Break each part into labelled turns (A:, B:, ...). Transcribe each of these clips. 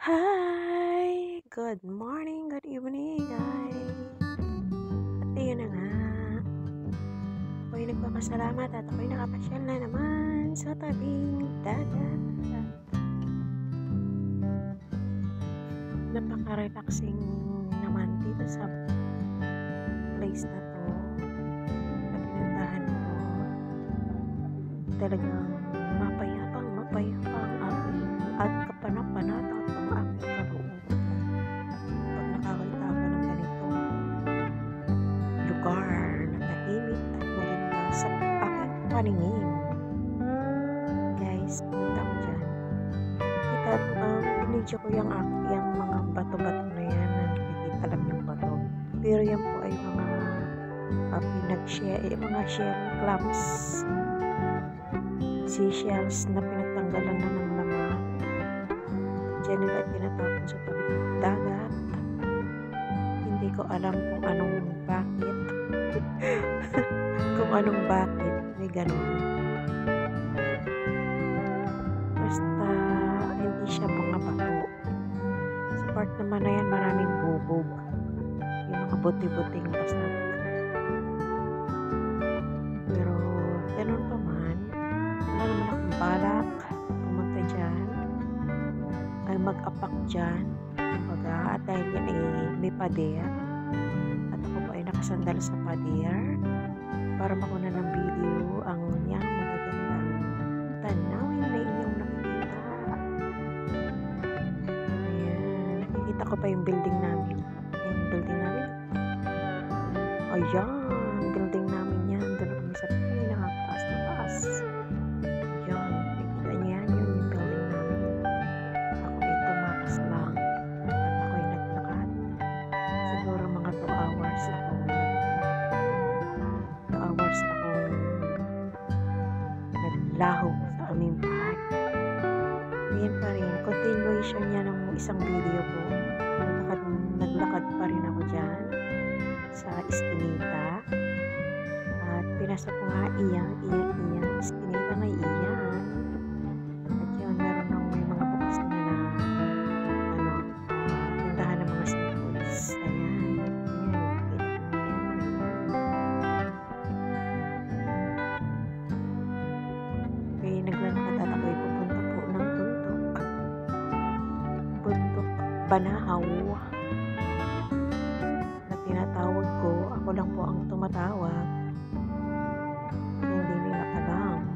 A: Hi! Good morning, good evening, guys! At ayun na nga, ako'y nagpapasalamat at ako'y nakapasyal na naman sa tabing dagat. Napaka-relaxing naman dito sa place na to na pinuntahan ko. Talagang mapayapang aking at kapanapanataw ang aking kalooban pag nakakita ako ng ganitong lugar na tahimik at maganda sa aking paningin. Guys, punta ko dyan. Binidyo ko yung mga bato-bato na yan na nakikita lang yung bato. Pero yan po ay mga shell clumps, seashells na pinagtanggalan na ng laman. Diyan nila tinatapon sa tabing dagat. Hindi ko alam kung anong bakit. Kung anong bakit may ganun. Basta hindi siya mga bato. Sa part naman na yan maraming bubog. Yung mga buti-buting basag. Pero ganun pa man, wala naman akong balak pumunta dyan ay mag-apak dyan kumbaga, at dahil yan ay may pader at ako po ay nakasandal sa pader para makuna ng video ang niyang magagandang tanawin na inyong nakikita. Ayan, nakikita ko pa yung building namin. Yung building namin, ayan, building namin yan, doon kami sa pinakataas na taas. Ayan, nakikita niyo yan, yun yung building namin. Ako ay tumakas lang at ako'y naglakad. Siguro mga 2 hours akong naglaho sa aming bahay. Ngayon pa rin, continuation niya ng isang video ko. Naglakad pa rin ako dyan sa Eskinita. At pinasok ko nga iyan, Eskinita na iyan. At yun, meron ng may mga bukas na tindahan ng mga seafoods. Ayan, kaya naglalakad at ako'y pupunta po ng Bundok Banahaw na tinatawag ko. Ako lang po ang tumatawag. Hindi nila alam.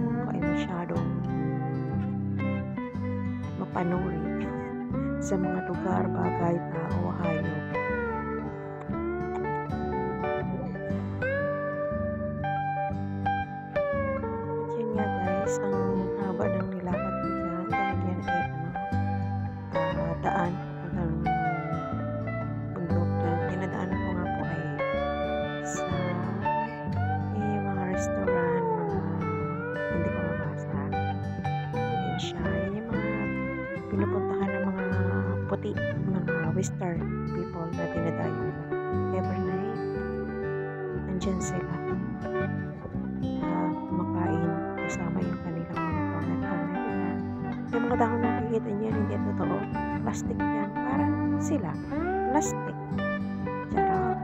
A: Ako ay masyadong mapanuri sa mga lugar, bagay, tao, hayop. At yun nga guys, ang haba ng nilakad ko dyan dahil yan ay daan hanggang bundok na dinadaan ko nga po ay sa mga restaurant, hindi ko mabasa. Yan siya, yung mga pinupuntahan ng mga puti, mga western people na dinadayo nila. Every night, nandyan sila kumakain kasama yung kanilang mga pangat-pangat. Yung mga dahon na nakikita niya, hindi totoo. Plastic yan. Parang sila. Plastic. Charot.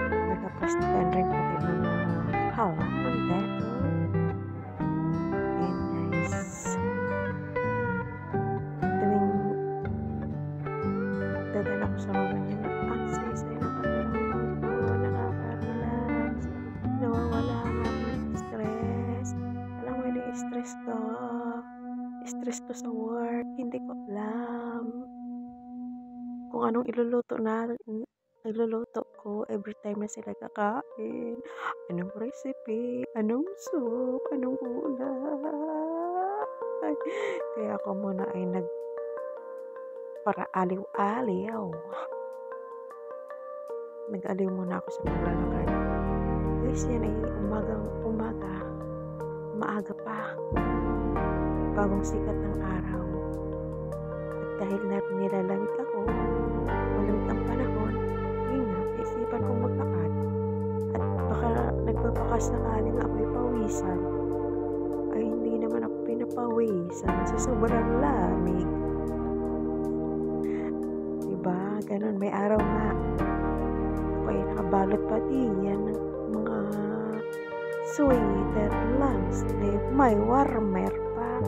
A: Nagka-plastikan rin pati mga halaman dito. And guys, tuwing dadan ako sa mga ganyan, ang saya-saya na pakiramdam ko, nakaka-relax, nawawala nga ako ng stress. Alam mo yung stress to sa work, hindi ko alam kung anong iluluto ko every time na sila kakain. Anong recipe, anong soup, anong gulay. Kaya ako muna ay nag-aliw-aliw. Nag-aliw muna ako sa paglalakad. Guys, yan ay umaga. Maaga pa. Bagong sikat ng araw. At dahil nilalamig ako, malamig ang panahon, yun nga, naisipan kong maglakad. At baka nagpapakasakaling ako'y pawisan, ay hindi naman ako pinapawisan sa sobrang lamig. Diba? Ganun, may araw nga. Ako ay nakabalot pa diyan ng mga sweater, long sleeve, may warmer pa.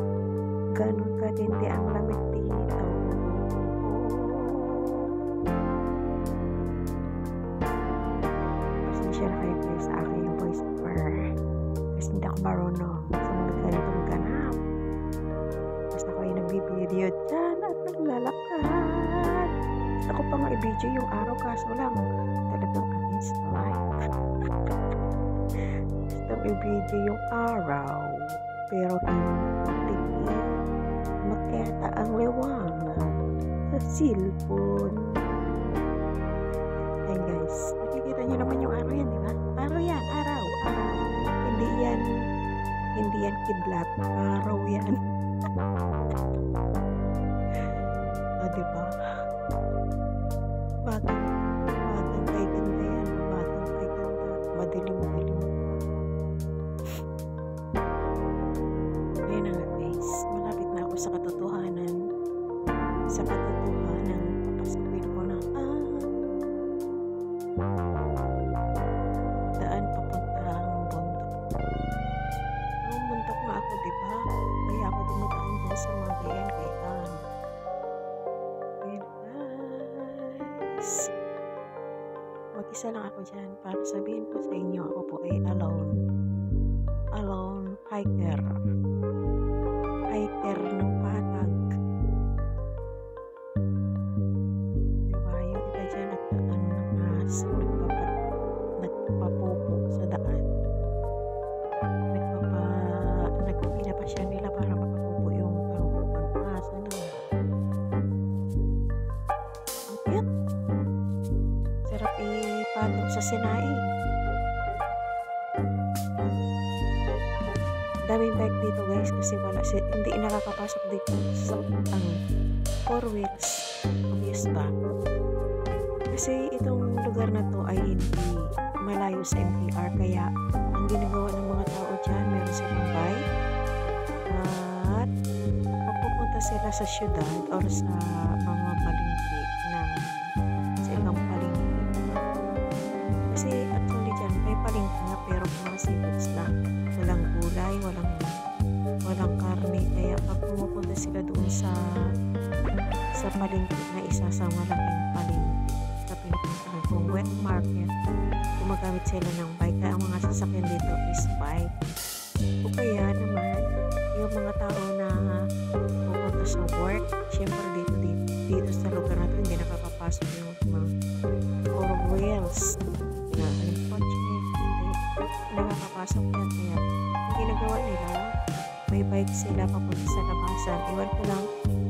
A: Ganun katindi ang lamig dito. Pasensya na kayo guys sa aking voice over. Kasi hindi ako marunong sa mga ganitong ganap. Basta ako ay nagbibideo dyan at naglalakad. Gusto ko pa nga i-video yung araw kaso lang talagang against life. Gusto ko i-video yung araw pero hindi makita ang liwanag sa cellphone. Ayan guys, nakikita nyo naman yung araw yan, di ba? Araw yan, araw. Hindi yan kidlat, araw yan. O diba? Batang kay ganda yan, batang kay ganda. Madilim-dilim. Ayun na nga guys, malapit na ako sa katotohanan. Sa katotohanan, papasukin ko na daan papuntang bundok. Ang bundok nga ako, diba? Kaya ako dumadaan dyan sa mga gayan-gayan. Ayun guys. Mag-isa lang ako dyan para sabihin ko sa inyo, ako po ay alone. Alone hiker. Hiker ng patag. Diba? Yung iba dyan nagdaan ng aso, nagpapupo sa daan. Pinapasya nila para makapupo yung aso na. Ang cute. Sarap ipatong sa sinaing. Daming bike dito guys kasi hindi nakakapasok dito sa four wheels. Obvious ba? Kasi itong lugar na to ay hindi malayo sa MTR kaya ang ginagawa ng mga tao dyan, meron silang bike at papupunta sila sa syudad or sa mga palengke sa ibang palengke. Kasi actually dyan may palengke nga pero mga seafoods lang. Walang gulay, walang karne. Kaya pag pumupunta sila doon sa palengke na isa sa malaking palengke sa pinupuntahan kung wet market, gumagamit sila ng bike. Kaya ang mga sasakyan dito is bike. O kaya naman, yung mga tao na pupunta sa work, syempre dito sa lugar na ito, hindi nakakapasok yung mga four wheels na kotse. Hindi nakakapasok yan. Kaya ang ginagawa nila, may bike sila papunta sa labasan. Iwan ko lang,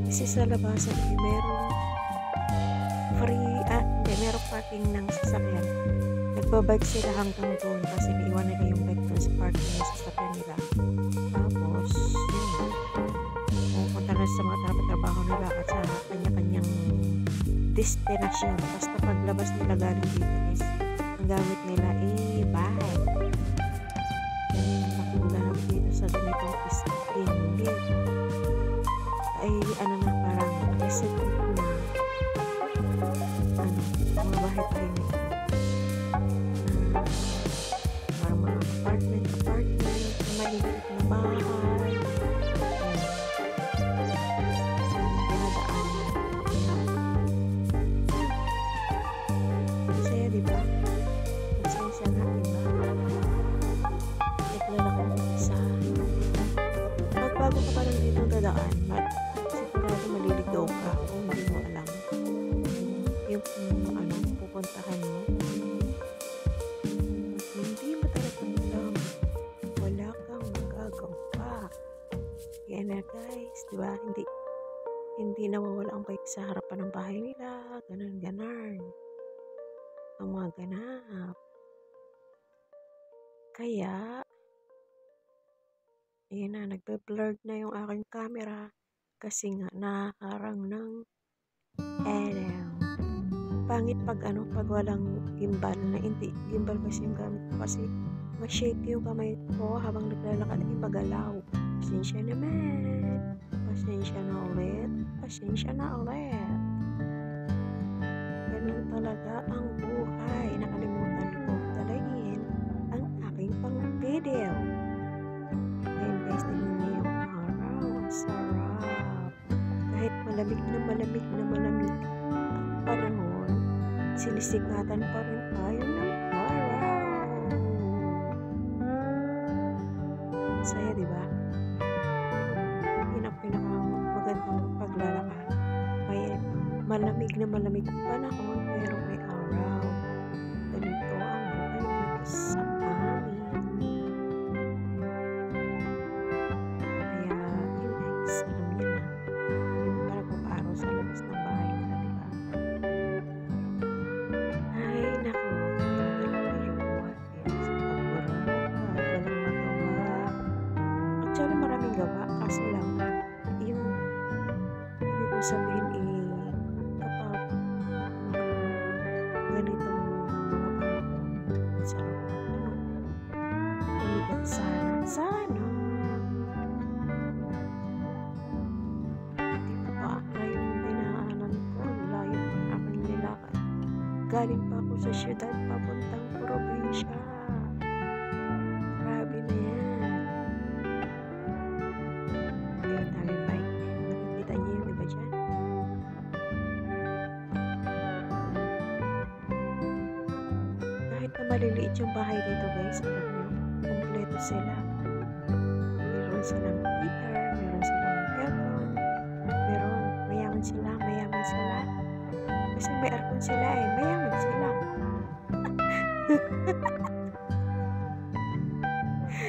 A: kasi sa labasan merong merong parking ng sasakyan. Nagbabike sila hanggang doon kasi iwan nila yung bike doon sa parking ng sasakyan nila. Tapos, yun. Pupunta na sa mga trabaho nila at sa kanya-kanyang destinasyon. Basta paglabas nila galing dito is ang gamit nila bike. Nakulang dito sa ganitong hindi. Ay, parang reset na mga bahay-bahay na ito. Parang mga apartment, maliit na bahay. Dinadaan. Masaya, diba? Masaya nga, diba? Ito na lang ang isa. Bago ka pa lang dito dadaan, sigurado maliligaw ka kung hindi mo alam yung pupuntahan mo. Hindi mo talaga alam, wala kang magagawa. Yan na guys, diba? Hindi nawawala ang bike sa harapan ng bahay nila. Ganon. Ang mga ganap. Kaya ayan na, nagbe-blurred na yung aking camera kasi nga nakaharang ng araw. Pangit pag ano, pag walang gimbal na hindi gimbal kasi yung gamit ko kasi ma-shaky yung kamay ko habang naglalakad ay magalaw. Pasensya naman. Pasensya na ulit. Pasensya na ulit. Ganun talaga ang buhay. Nakalimutan kong dalahin ang aking pang video. Ayun guys, tingnan niyo yung araw. Ang sarap. Kahit malamig na malamig na malamig ang panahon, sinisikatan pa rin tayo ng araw. Saya, di ba? Yun ang pinakamagandang paglalakad. May malamig na malamig panahon pero may araw. Ganito ang buhay dito sa amin. Kaya, yun guys, alam niyo na. Yung parang pag-araw sa labas ng bahay nila, di ba? Ay, naku, ganito talaga yung buhay. Sa pagburod, walang magawa. Actually, maraming gawa. Kaso lang, yung ibig ko sabihin kapag ganitong mga panahon, ang sarap ng ano, umigat sana. Sana! Di ba ba? Layo ng dinaanan ko. Layo ng aking nilakad. Galing pa ako sa syudad papuntang probinsya. Grabe na yan. Ayun, daming bike. Nakikita niyo yung iba dyan? Kahit na maliliit yung bahay dito guys, alam nyo, kompleto sila. Meron silang heater, meron silang aircon, mayaman sila, mayaman sila. Kasi may aircon sila mayaman sila.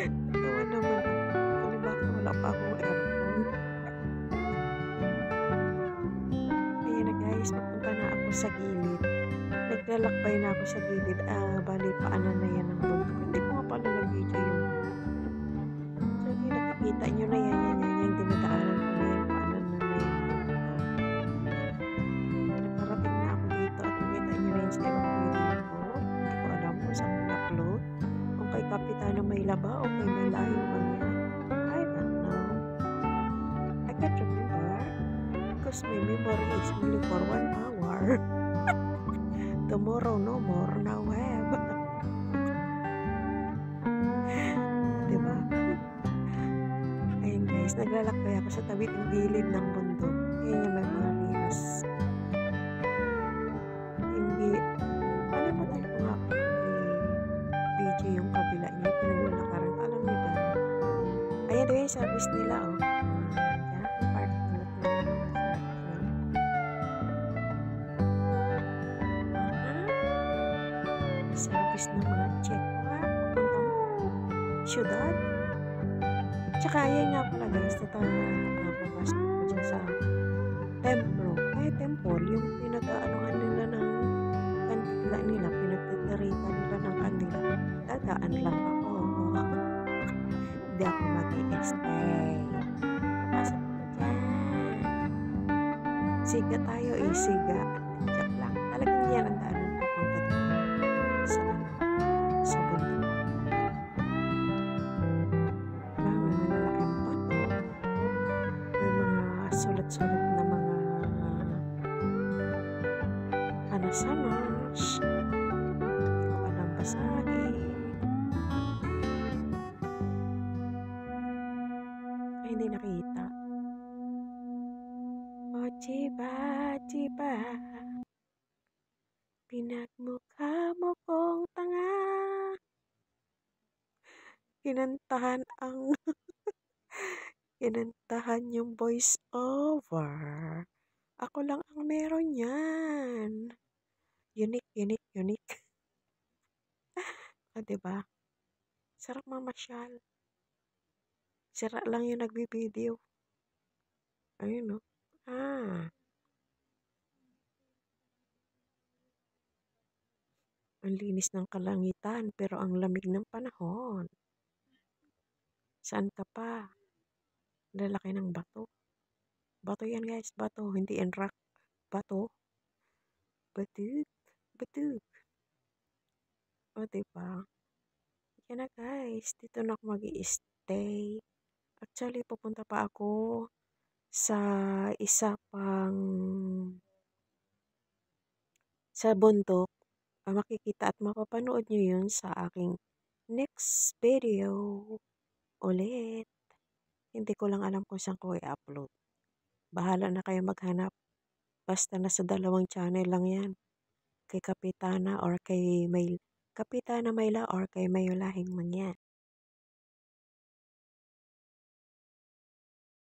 A: Natawa naman ako. Halimbawa wala pa akong aircon. Ayan na guys, papunta na ako sa gilid. Naglalakbay na ako sa gilid. Bali paanan na yan ng bundok. Hindi ko nga pala nag-video yung so hindi nakikita nyo na yan yung dinadaanan ko na yan. Paanan na yan. Nakarating na ako dito at nakita nyo na yun sa ibang video ko. Hindi ko alam kung saan ko na-upload. Kung kay Kapitano may laba o kay may layo ba yan. I don't know. I can't remember. Because my memory is only for 1 hour. Tomorrow no more na web. Diba? Ayun guys, naglalakbay ako sa tabi ng gilid ng bundok. Ayun yung may mga linas. Palimutan ko nga po video yung kabila niya. Pinaglalakaran ko. Alam niyo ba? Ayan doon yung service nila oh. Diyan, yung parking lot na yung mga service ng mga check papuntang syudad. Tsaka ayan nga pala guys, papasok ko dyan sa templo. Temple, yung pinag-aanohan nila ng kandila nila, pinagtitirita nila ng kandila. Dadaan lang ako. Hindi ako mag-i-stay. Papasok ko dyan. Siga tayo siga. Diyak lang. Talagang yan ang daanan papunta dito sa bundok. May malalaking bato. May mga sulat-sulat na mga hanas-hanas. Hindi ko alam basahin. Ay, hindi nakita. O diba, pinagmukha mo kong tanga. Kinantahan yung voice over. Ako lang ang meron yan. Unique. Diba? Sarap mamasyal. Sira lang yung nagbibideo. Ayun, no? Ang linis ng kalangitan, pero ang lamig ng panahon. Saan ka pa? Lalaki ng bato. Bato yan guys, bato. Hindi yan rock. Bato. Batid, batid. O, 'di ba? Yan na guys, dito na ako mag-i-stay. Actually, pupunta pa ako sa isa pang sa bundok. Makikita at mapapanood nyo yun sa aking next video ulit. Hindi ko lang alam kung saan ko i-upload. Bahala na kayo maghanap. Basta nasa dalawang channel lang yan. Kay Kapitana or kay Kapitana Mayla or kay Mayulahing Mangyan.